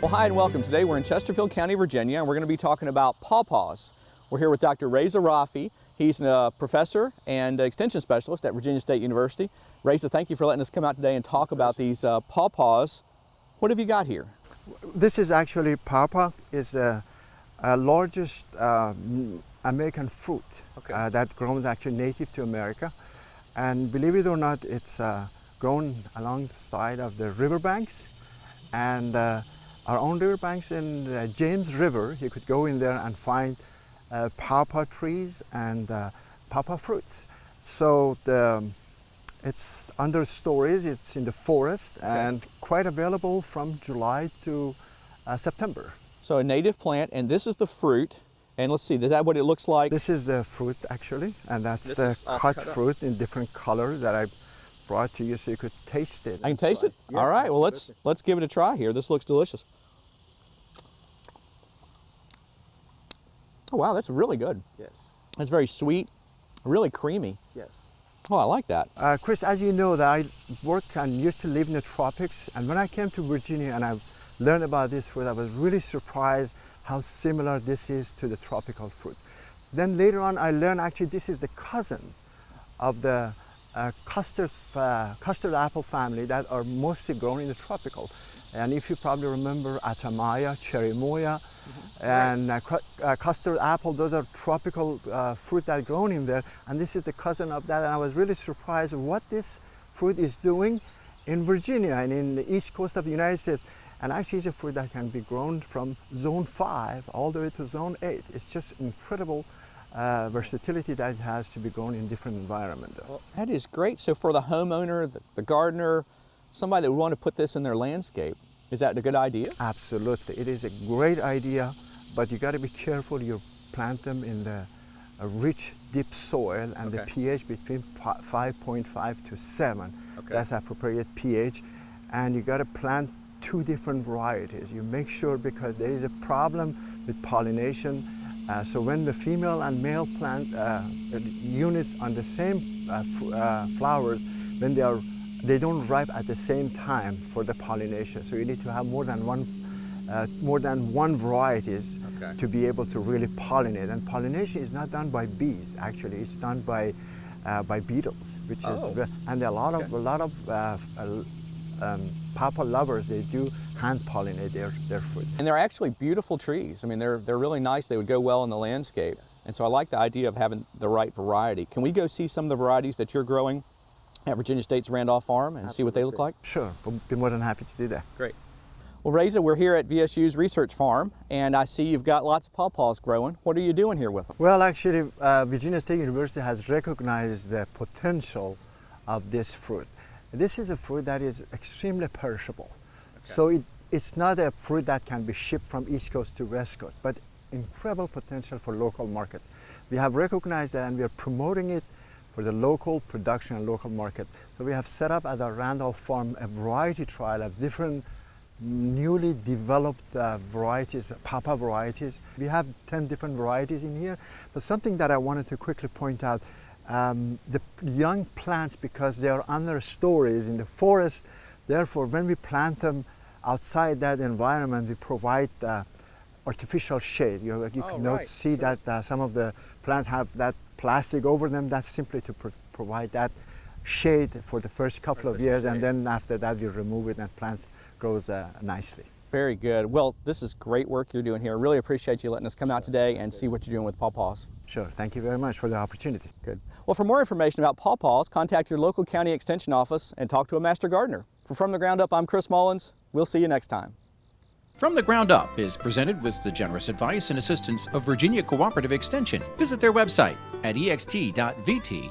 Well, hi and welcome. Today we're in Chesterfield County, Virginia, and we're going to be talking about paws. We're here with Dr. Reza Rafi. He's a professor and extension specialist at Virginia State University. Reza, thank you for letting us come out today and talk about these paws. What have you got here? This is actually pawpaw. Is the largest American fruit that grows actually native to America. And believe it or not, it's grown along the side of the riverbanks. And our own riverbanks in the James River, you could go in there and find pawpaw trees and pawpaw fruits. So it's under stories, it's in the forest, and quite available from July to September. So a native plant, and this is the fruit. And let's see, is that what it looks like? This is the fruit actually, and that's the cut fruit in different colors that I brought to you so you could taste it. I can taste it? Yes, all right, well absolutely. let's give it a try here. This looks delicious. Oh wow, that's really good. Yes. That's very sweet, really creamy. Yes. Oh, I like that. Chris, as you know, that I work and used to live in the tropics, and when I came to Virginia and I learned about this fruit, I was really surprised how similar this is to the tropical fruits. Then later on, I learned actually this is the cousin of the custard apple family that are mostly grown in the tropical. And if you probably remember Atamaya, Cherimoya, and custard apple, those are tropical fruit that are grown in there. And this is the cousin of that. And I was really surprised what this fruit is doing in Virginia and in the east coast of the United States. And actually it's a fruit that can be grown from zone 5 all the way to zone 8. It's just incredible versatility that it has to be grown in different environments. Well, that is great. So for the homeowner, the gardener, somebody that would want to put this in their landscape, is that a good idea? Absolutely. It is a great idea, but you got to be careful. You plant them in the rich, deep soil, and the pH between 5.5 to 7. That's appropriate pH. And you got to plant 2 different varieties. You make sure, because there is a problem with pollination. So when the female and male plant units on the same flowers, when they don't ripe at the same time for the pollination. So you need to have more than one varieties to be able to really pollinate. And pollination is not done by bees. Actually, it's done by beetles, which is, and a lot of pawpaw lovers, they do hand pollinate their fruit. And they're actually beautiful trees. I mean, they're really nice. They would go well in the landscape. Yes. And so I like the idea of having the right variety. Can we go see some of the varieties that you're growing at Virginia State's Randolph Farm and see what they look like? Sure, we'll be more than happy to do that. Great. Well, Reza, we're here at VSU's research farm, and I see you've got lots of pawpaws growing. What are you doing here with them? Well, actually, Virginia State University has recognized the potential of this fruit. This is a fruit that is extremely perishable. So it's not a fruit that can be shipped from East Coast to West Coast, but incredible potential for local markets. We have recognized that, and we are promoting it for the local production and local market. So we have set up at our Randolph Farm a variety trial of different newly developed varieties, pawpaw varieties. We have 10 different varieties in here, but something that I wanted to quickly point out, the young plants, because they are under stories in the forest, therefore when we plant them outside that environment, we provide artificial shade. You can see that some of the plants have that plastic over them. That's simply to provide that shade for the first couple of years, and then after that you remove it and plants grows nicely. Very good. Well, this is great work you're doing here. I really appreciate you letting us come out today and see what you're doing with pawpaws. Sure. Thank you very much for the opportunity. Good. Well, for more information about pawpaws, contact your local county extension office and talk to a master gardener. From the Ground Up, I'm Chris Mullins. We'll see you next time. From the Ground Up is presented with the generous advice and assistance of Virginia Cooperative Extension. Visit their website at ext.vt.edu.